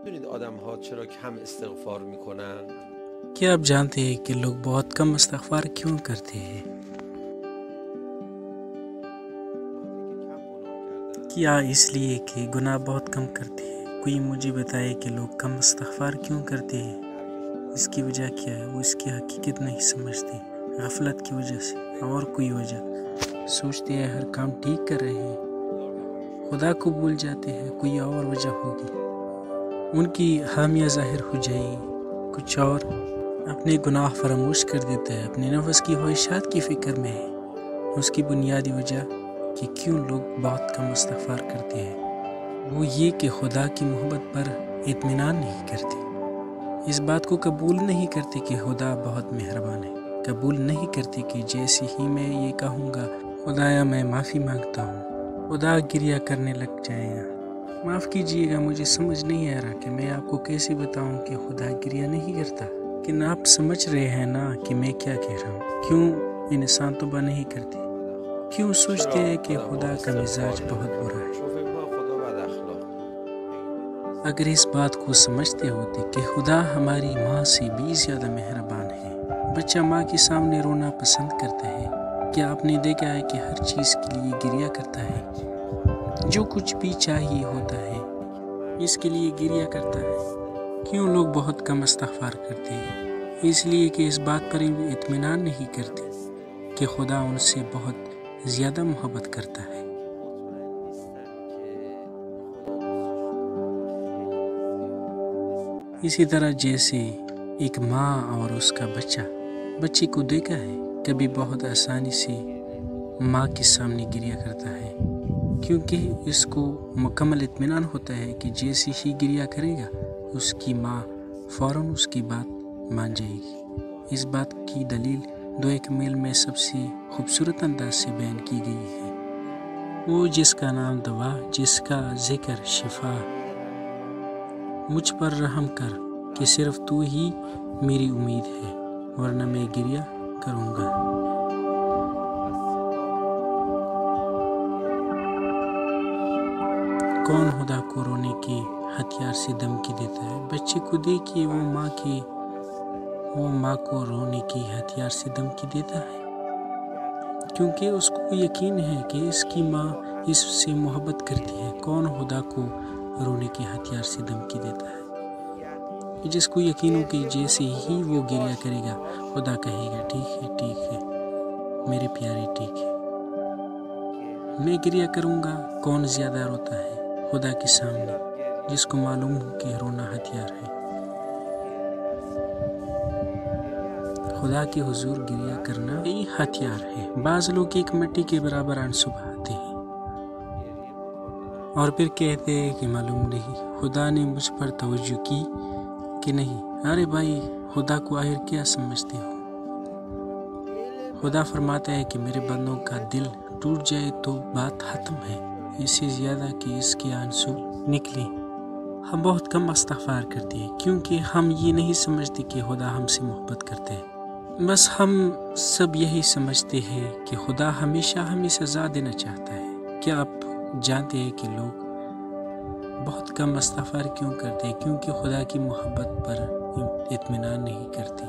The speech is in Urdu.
می‌دونید آدم‌ها چرا کم استغفار میکنن؟ کیا آپ جانتے ہیں کہ لوگ بہت کم استغفار کیوں کرتے ہیں؟ کیا اس لیے کہ گناہ بہت کم کرتے ہیں؟ کوئی مجھے بتائے کہ لوگ کم استغفار کیوں کرتے ہیں؟ اس کی وجہ کیا ہے؟ وہ اس کی حقیقت نہیں سمجھتے، غفلت کی وجہ سے اور کوئی وجہ۔ سوچتے ہیں ہر کام ٹھیک کر رہے ہیں، خدا کو بھول جاتے ہیں، کوئی اور وجہ ہوگی، ان کی حامیہ ظاہر ہو جائے گی، کچھ اور۔ اپنے گناہ فراموش کر دیتا ہے، اپنے نفس کی خواہشات کی فکر میں ہے۔ اس کی بنیادی وجہ کہ کیوں لوگ بہت کم استغفار کرتے ہیں وہ یہ کہ خدا کی محبت پر اطمینان نہیں کرتے، اس بات کو قبول نہیں کرتے کہ خدا بہت مہربان ہے، قبول نہیں کرتے کہ جیسے ہی میں یہ کہوں گا خدایا میں معافی مانگتا ہوں، خدا گریہ کرنے لگ جائے گا۔ معاف کیجیے گا، مجھے سمجھ نہیں آ رہا کہ میں آپ کو کیسے بتاؤں کہ خدا گریہ نہیں کرتا، لیکن آپ سمجھ رہے ہیں نا کہ میں کیا کہہ رہا ہوں۔ کیوں انسان توبہ نہیں کرتے؟ کیوں سوچتے ہیں کہ خدا کا مزاج بہت برا ہے؟ اگر اس بات کو سمجھتے ہوتے کہ خدا ہماری ماں سے بھی زیادہ مہربان ہے، بچہ ماں کے سامنے رونا پسند کرتا ہے، کیا آپ نے دیکھا ہے کہ ہر چیز کے لیے گریہ کرتا ہے؟ جو کچھ بھی چاہیے ہوتا ہے اس کے لیے گریہ کرتا ہے۔ کیوں لوگ بہت کم استغفار کرتے ہیں؟ اس لیے کہ اس بات پر اطمینان نہیں کرتے کہ خدا ان سے بہت زیادہ محبت کرتا ہے۔ اسی طرح جیسے ایک ماں اور اس کا بچے کو دیکھا ہے کبھی بہت آسانی سے ماں کے سامنے گریہ کرتا ہے، کیونکہ اس کو مکمل اطمینان ہوتا ہے کہ جیسے ہی گریہ کرے گا اس کی ماں فوراً اس کی بات مان جائے گی۔ اس بات کی دلیل دعائے کمیل میں سب سے خوبصورت انداز سے بیان کی گئی ہے۔ وہ جس کا نام دوا، جس کا ذکر شفا، مجھ پر رحم کر کہ صرف تو ہی میری امید ہے، ورنہ میں گریہ کروں گا۔ کون خدا کو رونے کے ہتھیار سے دھمکی دیتا ہے؟ بچے کو دیکھیے، وہ ماں کو رونے کے ہتھیار سے دھمکی دیتا ہے کیونکہ اس کو یقین ہے کہ اس کی ماں اس سے محبت کرتی ہے۔ کون خدا کو رونے کے ہتھیار سے دھمکی دیتا ہے؟ جس کو یقین ہو کہ جیسے ہی وہ گریہ کرے گا خدا کہے گا ٹھیک ہے میرے پیارے، ٹھیک ہے میں گریہ کروں گا۔ کون زیادہ روتا ہے خدا کے سامنے؟ جس کو معلوم ہو کہ رونا ہتھیار ہے۔ خدا کے حضور گریہ کرنا یہی ہتھیار ہے۔ بعض لوگ ایک مٹی کے برابر آنسو بہاتے ہیں اور پھر کہتے ہیں کہ معلوم نہیں خدا نے مجھ پر توجہ کی کہ نہیں۔ ارے بھائی، خدا کو آخر کیا سمجھتے ہو؟ خدا فرماتا ہے کہ میرے بندوں کا دل ٹوٹ جائے تو بات ختم ہے، اس سے زیادہ کہ اس کے آنسو نکلے۔ ہم بہت کم استغفار کرتے ہیں کیونکہ ہم یہ نہیں سمجھتے کہ خدا ہم سے محبت کرتے ہے۔ بس ہم سب یہی سمجھتے ہیں کہ خدا ہمیشہ ہمیں سزا دینا چاہتا ہے۔ کیا آپ جانتے ہیں کہ لوگ بہت کم استغفار کیوں کرتے ہیں؟ کیونکہ خدا کی محبت پر اطمینان نہیں کرتے۔